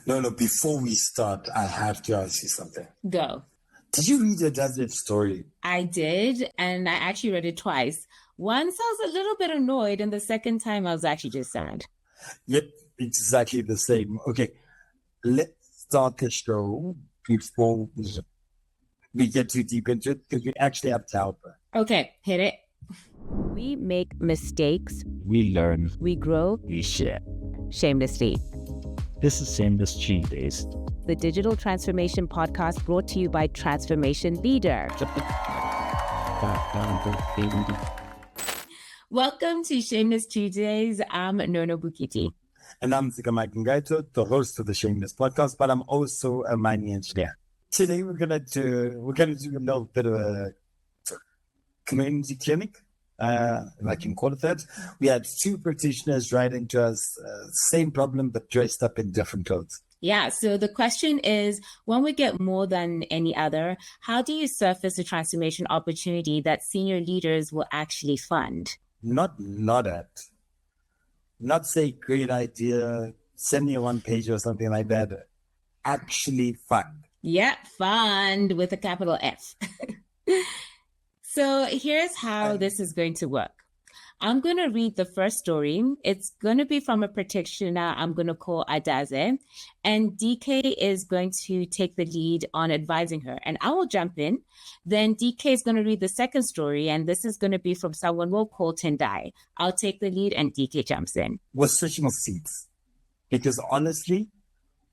No, no, before we start, I have to ask you something. Go. Did you read the Daziv story? I did, and I actually read it twice. Once I was a little bit annoyed, and the second time I was actually just sad. Yep, exactly the same. Okay, let's start the show before we get too deep into it, because we actually have to help her. Okay, hit it. We make mistakes. We learn. We grow. We share. Shamelessly. This is Shameless Tuesdays. The digital transformation podcast brought to you by Transformation Leader. Welcome to Shameless Tuesdays. I'm Nono Bokete. And I'm Dzikamai, Gangaidzo, the host of the Shameless podcast, but I'm also a mining engineer. Today we're gonna do a little bit of a community clinic, if I can call it that. We had two practitioners writing to us, same problem but dressed up in different clothes. Yeah, so the question is, when we get more than any other, how do you surface a transformation opportunity that senior leaders will actually fund? Not say great idea, send me a one page or something like that. Actually fund. Yeah, fund with a capital F. So here's how this is going to work. I'm going to read the first story. It's going to be from a practitioner I'm going to call Adaze. And DK is going to take the lead on advising her. And I will jump in. Then DK is going to read the second story. And this is going to be from someone we'll call Tendai. I'll take the lead and DK jumps in. We're switching of seats. Because honestly,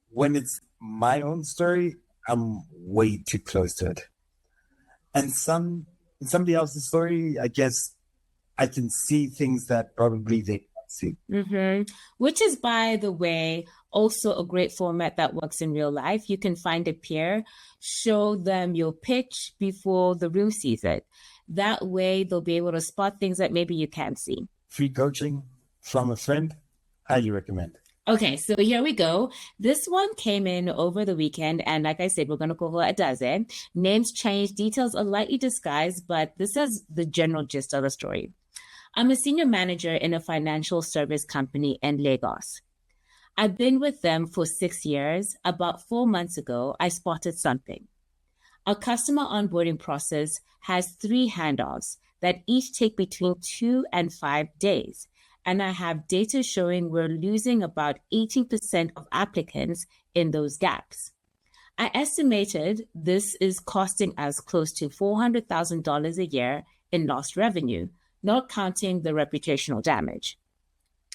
when it's my own story, I'm way too close to it. And somebody else's story, I guess, I can see things that probably they can't see. Mm-hmm. Which is, by the way, also a great format that works in real life. You can find a peer, show them your pitch before the room sees it. That way, they'll be able to spot things that maybe you can't see. Free coaching from a friend, highly recommend. Okay, so here we go. This one came in over the weekend, and like I said, we're going to call her Adaze. Names changed, details are lightly disguised, but this is the general gist of the story. I'm a senior manager in a financial service company in Lagos. I've been with them for 6 years. About 4 months ago, I spotted something. Our customer onboarding process has 3 handoffs that each take between 2 and 5 days. And I have data showing we're losing about 18% of applicants in those gaps. I estimated this is costing us close to $400,000 a year in lost revenue, not counting the reputational damage.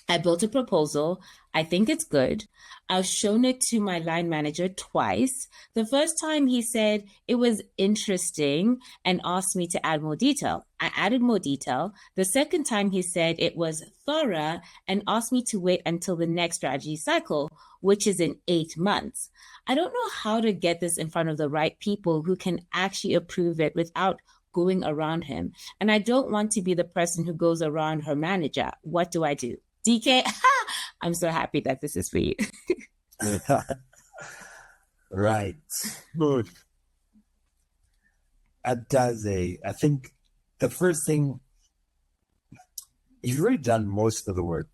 I built a proposal. I think it's good. I've shown it to my line manager twice. The first time he said it was interesting and asked me to add more detail. I added more detail. The second time he said it was thorough and asked me to wait until the next strategy cycle, which is in 8 months. I don't know how to get this in front of the right people who can actually approve it without going around him. And I don't want to be the person who goes around her manager. What do I do? DK, I'm so happy that this is for you. Right. Good. Adaze, I think the first thing, you've already done most of the work.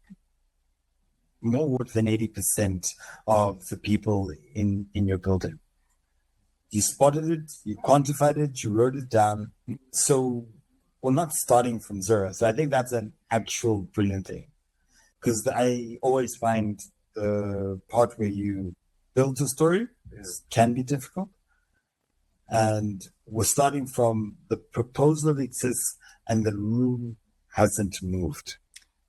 More work than 80% of the people in your building. You spotted it, you quantified it, you wrote it down. So we're not starting from zero. So I think that's an actual brilliant thing. Because I always find the part where you build a story can be difficult. And we're starting from the proposal exists and the room hasn't moved.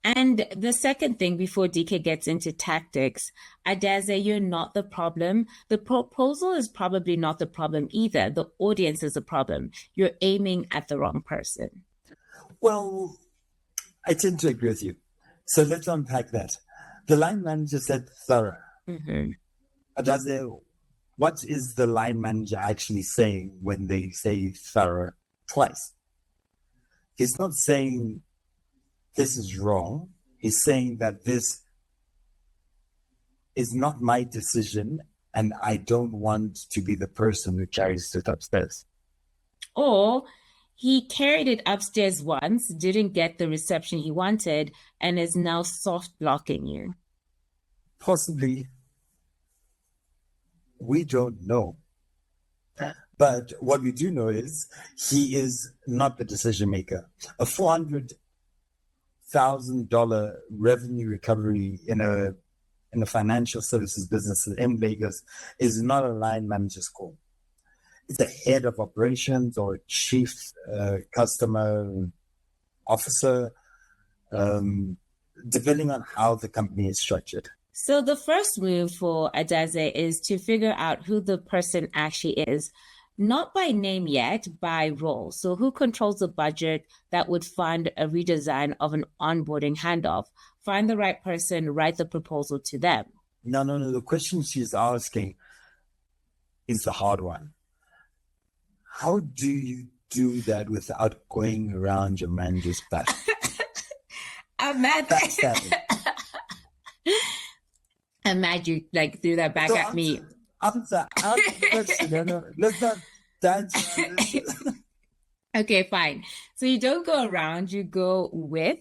And the second thing, before DK gets into tactics, Adaze, you're not the problem. The proposal is probably not the problem either. The audience is a problem. You're aiming at the wrong person. Well, I tend to agree with you. So let's unpack that. The line manager said thorough. Mm-hmm. Adaze, what is the line manager actually saying when they say thorough twice? He's not saying this is wrong. He's saying that this is not my decision and I don't want to be the person who carries it upstairs. Or he carried it upstairs once, didn't get the reception he wanted, and is now soft blocking you. Possibly. We don't know. But what we do know is he is not the decision maker. A $400,000 revenue recovery in a financial services business in Vegas is not a line manager's call. It's a head of operations or a chief customer officer, depending on how the company is structured. So the first move for Adaze is to figure out who the person actually is, not by name yet, by role. So who controls the budget that would fund a redesign of an onboarding handoff? Find the right person, write the proposal to them. No. The question she's asking is the hard one. How do you do that without going around your manager's back? I'm mad. I'm mad you like threw that back at me. Answer question. No. Let's not dance. Okay, fine. So you don't go around, you go with.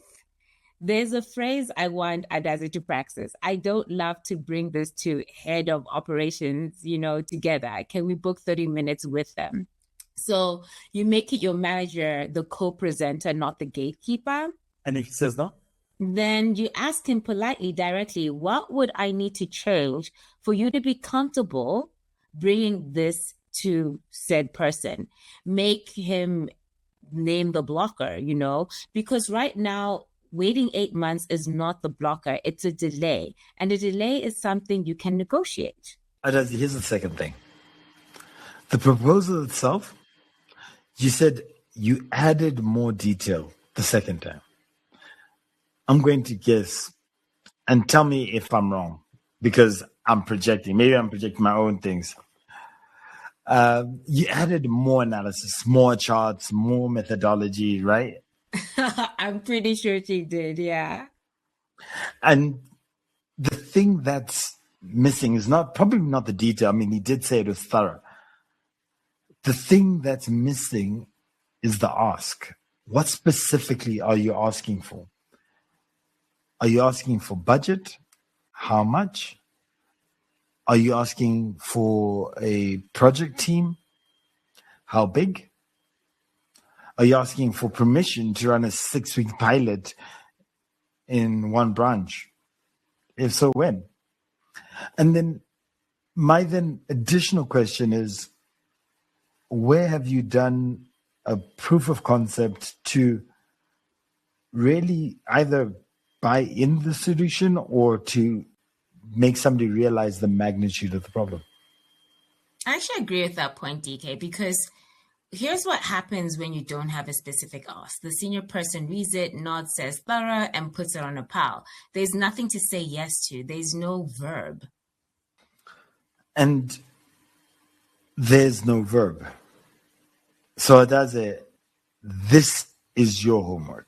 There's a phrase I want Adaze to practice. I don't love to bring this to head of operations, together. Can we book 30 minutes with them? So you make it your manager, the co-presenter, not the gatekeeper. And if he says no? Then you ask him politely, directly, what would I need to change for you to be comfortable bringing this to said person? Make him name the blocker, because right now, waiting 8 months is not the blocker. It's a delay. And a delay is something you can negotiate. Here's the second thing. The proposal itself, you said you added more detail the second time. I'm going to guess, and tell me if I'm wrong, because I'm projecting. Maybe I'm projecting my own things. You added more analysis, more charts, more methodology, right? I'm pretty sure she did, yeah. And the thing that's missing is probably not the detail. I mean, he did say it was thorough. The thing that's missing is the ask. What specifically are you asking for? Are you asking for budget? How much? Are you asking for a project team? How big? Are you asking for permission to run a 6-week pilot in one branch? If so, when? And then my additional question is, where have you done a proof of concept to really either buy in the solution or to make somebody realize the magnitude of the problem? I actually agree with that point, DK, because here's what happens when you don't have a specific ask. The senior person reads it, nods, says thorough, and puts it on a pile. There's nothing to say yes to. There's no verb. And there's no verb. So this is your homework.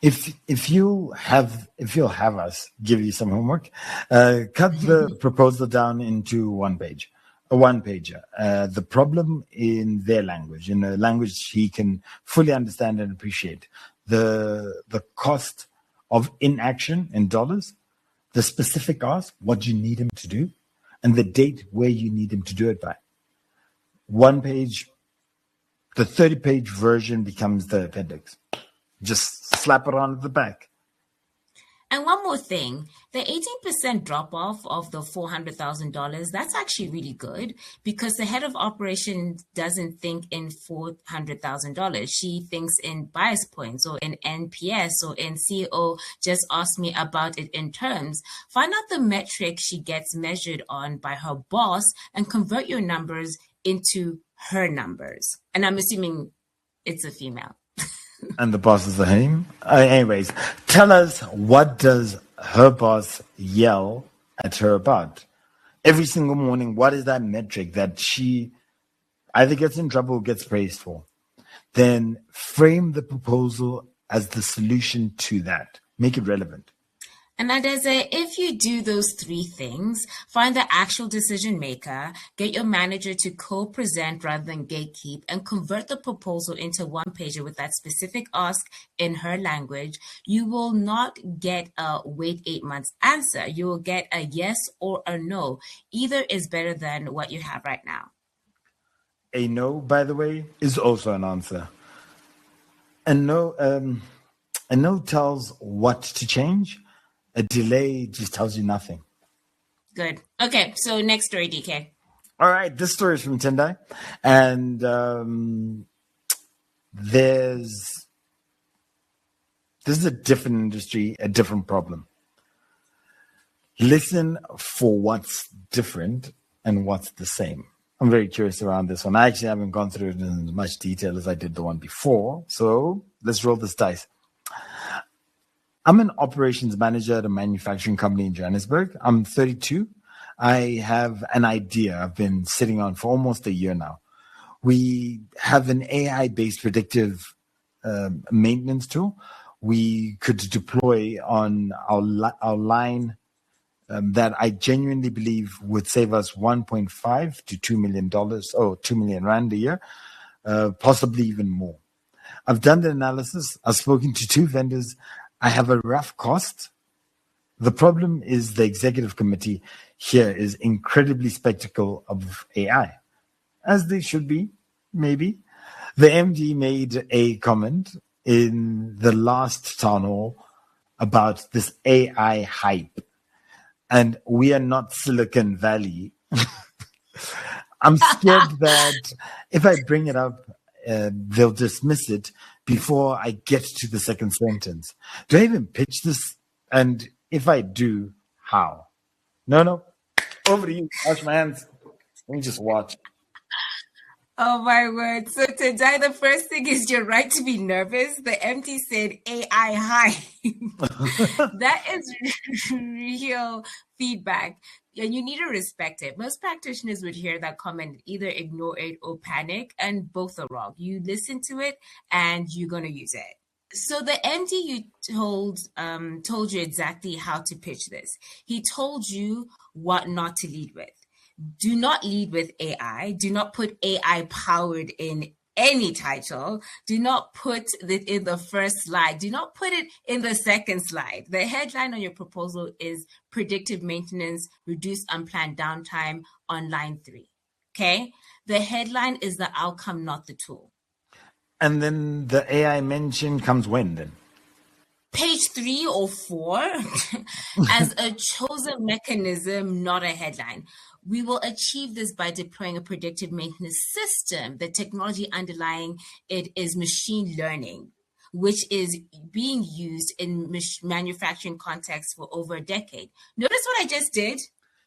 If you'll have us give you some homework, cut the proposal down into a one-pager. The problem in their language, in a language he can fully understand and appreciate. The cost of inaction in dollars, the specific ask, what you need him to do, and the date where you need him to do it by. One page, the 30-page version becomes the appendix. Just slap it on the back. And one more thing, the 18% drop off of the $400,000, that's actually really good because the head of operations doesn't think in $400,000. She thinks in bias points or in NPS or in CEO just asked me about it in terms. Find out the metric she gets measured on by her boss and convert your numbers into her numbers. And I'm assuming it's a female. And the boss is the him. Anyways, tell us, what does her boss yell at her about? Every single morning, what is that metric that she either gets in trouble or gets praised for? Then frame the proposal as the solution to that. Make it relevant. And that is it. If you do those three things, find the actual decision maker, get your manager to co-present rather than gatekeep, and convert the proposal into one pager with that specific ask in her language, you will not get a wait 8 months answer. You will get a yes or a no. Either is better than what you have right now. A no, by the way, is also an answer. A no tells what to change. A delay just tells you nothing. Good. Okay, so next story, DK. All right, this story is from Tendai, and this is a different industry, a different problem. Listen for what's different and what's the same. I'm very curious around this one. I actually haven't gone through it in as much detail as I did the one before, so let's roll this dice. I'm an operations manager at a manufacturing company in Johannesburg. I'm 32. I have an idea I've been sitting on for almost a year now. We have an AI-based predictive maintenance tool we could deploy on our line that I genuinely believe would save us $1.5 to $2 million, or 2 million rand a year, possibly even more. I've done the analysis. I've spoken to 2 vendors. I have a rough cost. The problem is the executive committee here is incredibly skeptical of AI, as they should be, maybe. The MD made a comment in the last town hall about this AI hype, and we are not Silicon Valley. I'm scared that if I bring it up, they'll dismiss it before I get to the second sentence. Do I even pitch this? And if I do, how? No. Over to you. Wash my hands. Let me just watch. Oh my word. So Tendai, the first thing is you're right to be nervous. The MD said AI high. That is real feedback. And you need to respect it. Most practitioners would hear that comment, either ignore it or panic, and both are wrong. You listen to it and you're going to use it. So the MD you told you exactly how to pitch this. He told you what not to lead with. Do not lead with AI. Do not put AI powered in any title. Do not put it in the first slide. Do not put it in the second slide. The headline on your proposal is predictive maintenance, reduce unplanned downtime on line 3. Okay? The headline is the outcome, not the tool. And then the AI mention comes when then? Page 3 or 4 as a chosen mechanism, not a headline. We will achieve this by deploying a predictive maintenance system. The technology underlying it is machine learning, which is being used in manufacturing context for over a decade. Notice what I just did?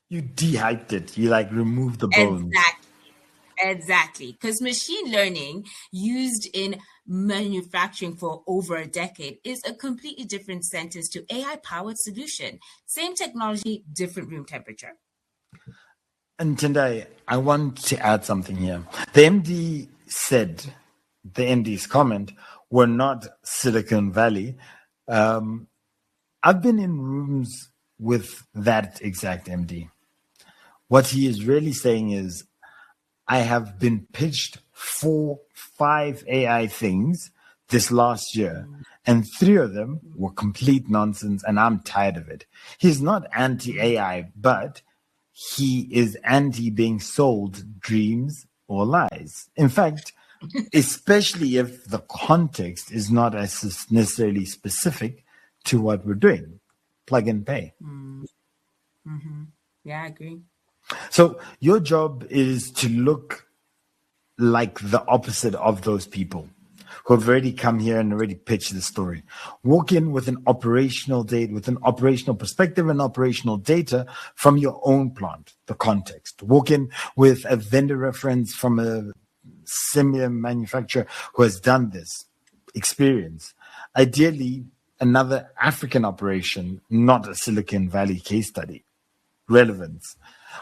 You de-hyped it. You removed the bones. Exactly. Because machine learning used in manufacturing for over a decade is a completely different sentence to AI-powered solution. Same technology, different room temperature. And Tendai, I want to add something here. The MD said, the MD's comment, we're not Silicon Valley. I've been in rooms with that exact MD. What he is really saying is, I have been pitched 4-5 AI things this last year, and 3 of them were complete nonsense, and I'm tired of it. He's not anti-AI, but he is anti being sold dreams or lies. In fact, especially if the context is not as necessarily specific to what we're doing. Plug and pay. Mm-hmm. Yeah, I agree. So your job is to look like the opposite of those people who have already come here and already pitched the story. Walk in with an operational date, with an operational perspective and operational data from your own plant, the context. Walk in with a vendor reference from a similar manufacturer who has done this experience. Ideally, another African operation, not a Silicon Valley case study. Relevance.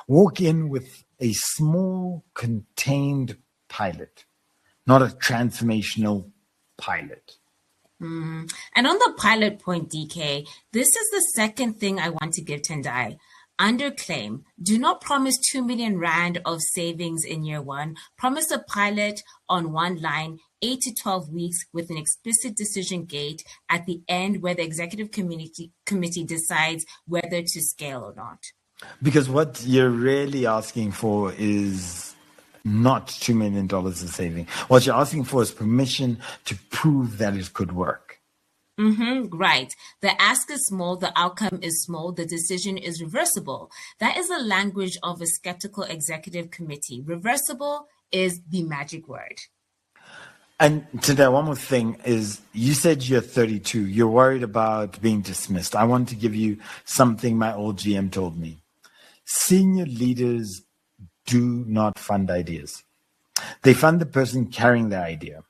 Walk in with a small contained pilot, not a transformational pilot. And on the pilot point, DK, this is the second thing I want to give Tendai. Underclaim. Do not promise 2 million rand of savings in year one. Promise a pilot on one line, 8 to 12 weeks with an explicit decision gate at the end where the executive committee decides whether to scale or not. Because what you're really asking for is not $2 million of saving. What you're asking for is permission to prove that it could work. Right. The ask is small, the outcome is small, the decision is reversible. That is the language of a skeptical executive committee. Reversible is the magic word. And today, one more thing is, you said you're 32. You're worried about being dismissed. I want to give you something my old GM told me. Senior leaders do not fund ideas. They fund the person carrying the idea.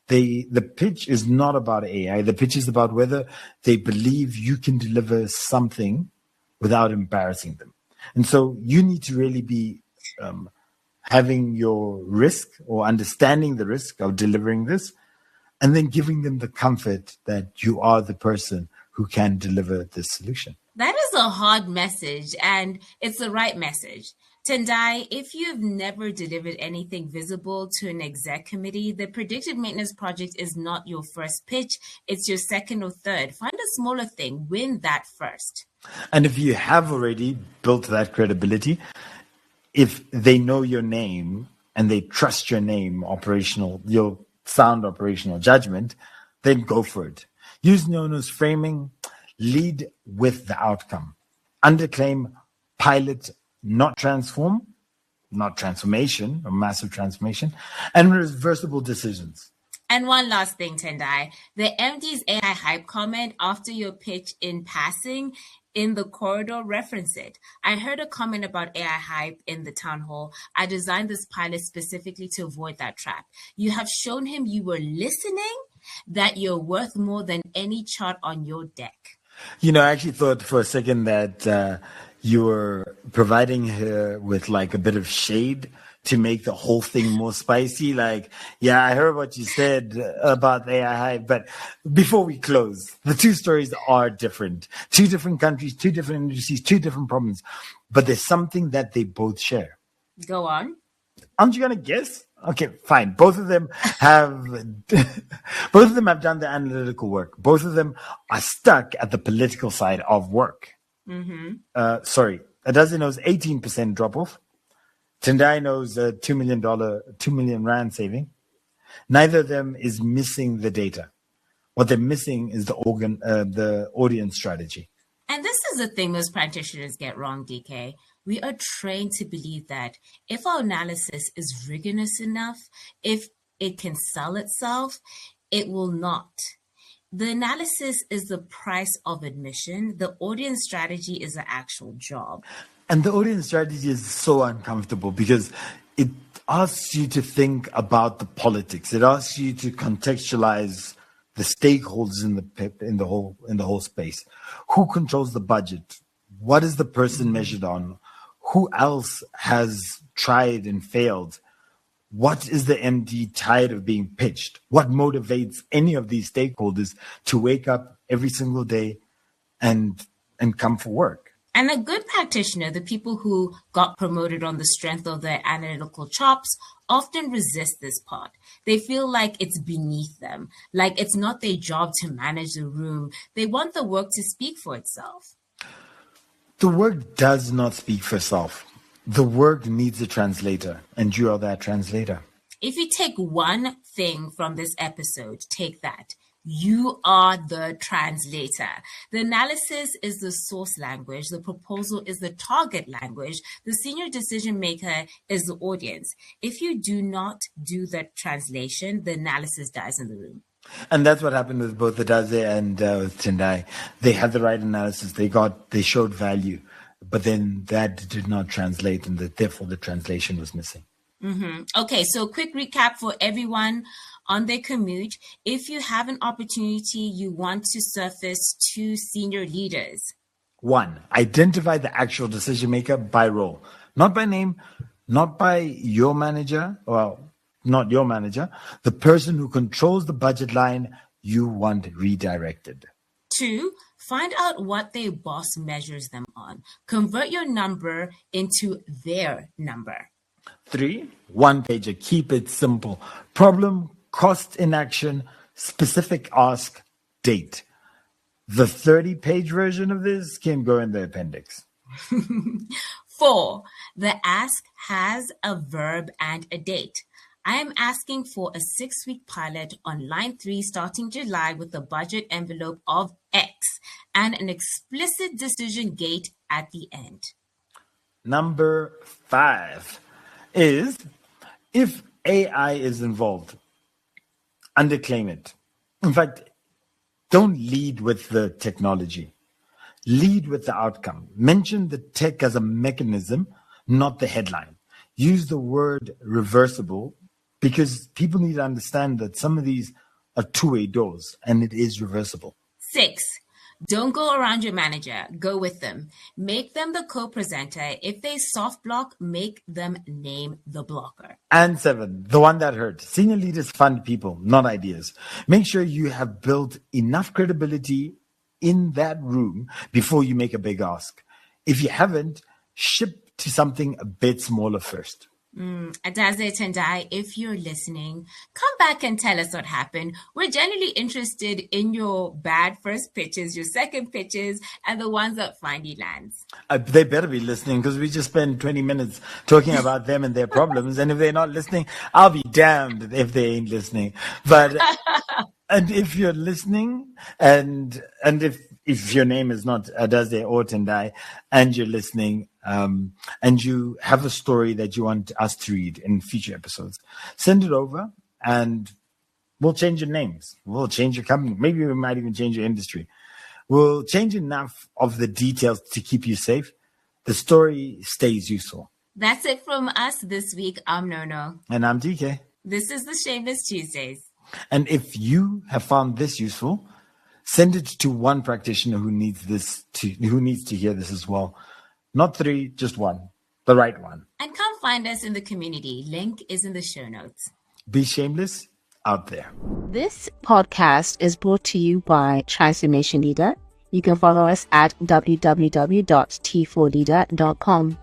The pitch is not about AI. The pitch is about whether they believe you can deliver something without embarrassing them. And so you need to really be having your risk or understanding the risk of delivering this, and then giving them the comfort that you are the person who can deliver this solution. That is a hard message, and it's the right message. Tendai, if you've never delivered anything visible to an exec committee, the predictive maintenance project is not your first pitch. It's your second or third. Find a smaller thing. Win that first. And if you have already built that credibility, if they know your name and they trust your name, your sound operational judgment, then go for it. Use Nono's framing. Lead with the outcome. Underclaim, pilot, not transform, not transformation, or massive transformation, and reversible decisions. And one last thing, Tendai. The MD's AI hype comment after your pitch in passing in the corridor, reference it. I heard a comment about AI hype in the town hall. I designed this pilot specifically to avoid that trap. You have shown him you were listening, that you're worth more than any chart on your deck. You know, I actually thought for a second that you were providing her with like a bit of shade to make the whole thing more spicy. Like, yeah, I heard what you said about AI hype, but before we close, the two stories are different. Two different countries, two different industries, two different problems, but there's something that they both share. Go on. Aren't you gonna guess? Okay, fine. Both of them have done the analytical work. Both of them are stuck at the political side of work. Sorry, Adazi knows 18% drop off. Tendai knows $2 million rand saving. Neither of them is missing the data. What they're missing is the audience strategy. And this is the thing most practitioners get wrong, DK. We are trained to believe that if our analysis is rigorous enough, if it can sell itself, it will not. The analysis is the price of admission. The audience strategy is the actual job. And the audience strategy is so uncomfortable because it asks you to think about the politics. It asks you to contextualize the stakeholders in the whole space. Who controls the budget? What is the person measured on? Who else has tried and failed? What is the MD tired of being pitched? What motivates any of these stakeholders to wake up every single day and come for work? And a good practitioner, the people who got promoted on the strength of their analytical chops, often resist this part. They feel like it's beneath them, like it's not their job to manage the room. They want the work to speak for itself. The work does not speak for itself. The work needs a translator, and you are that translator. If you take one thing from this episode, take that. You are the translator. The analysis is the source language. The proposal is the target language. The senior decision maker is the audience. If you do not do the translation, the analysis dies in the room. And that's what happened with both the Daze and with Tendai. They had the right analysis. They showed value, but then that did not translate, and therefore the translation was missing. Okay, so quick recap for everyone on their commute. If you have an opportunity, you want to surface two senior leaders. 1, identify the actual decision maker by role, not by name, not by your manager, well, not your manager, the person who controls the budget line, you want redirected. 2, find out what their boss measures them on. Convert your number into their number. 3, one-pager. Keep it simple. Problem, cost in action, specific ask, date. The 30-page version of this can go in the appendix. 4, the ask has a verb and a date. I am asking for a 6-week pilot on line 3 starting July with a budget envelope of X and an explicit decision gate at the end. Number 5 is, if AI is involved, underclaim it. In fact, don't lead with the technology. Lead with the outcome. Mention the tech as a mechanism, not the headline. Use the word reversible because people need to understand that some of these are two-way doors and it is reversible. 6, don't go around your manager. Go with them. Make them the co-presenter. If they soft block, make them name the blocker. And 7, the one that hurt. Senior leaders fund people, not ideas. Make sure you have built enough credibility in that room before you make a big ask. If you haven't, ship to something a bit smaller first. Adaze Tendai, if you're listening, come back and tell us what happened. We're genuinely interested in your bad first pitches, your second pitches, and the ones that finally lands. They better be listening because we just spent 20 minutes talking about them and their problems. And if they're not listening, I'll be damned if they ain't listening. But and if you're listening, and if your name is not Adaze or Tendai, and you're listening, and you have a story that you want us to read in future episodes, send it over and we'll change your names. We'll change your company. Maybe we might even change your industry. We'll change enough of the details to keep you safe. The story stays useful. That's it from us this week. I'm Nono. And I'm DK. This is the Shameless Tuesdays. And if you have found this useful, send it to one practitioner who needs to hear this as well. Not 3, just 1. The right one. And come find us in the community. Link is in the show notes. Be shameless out there. This podcast is brought to you by Transformation Leader. You can follow us at www.t4leader.com.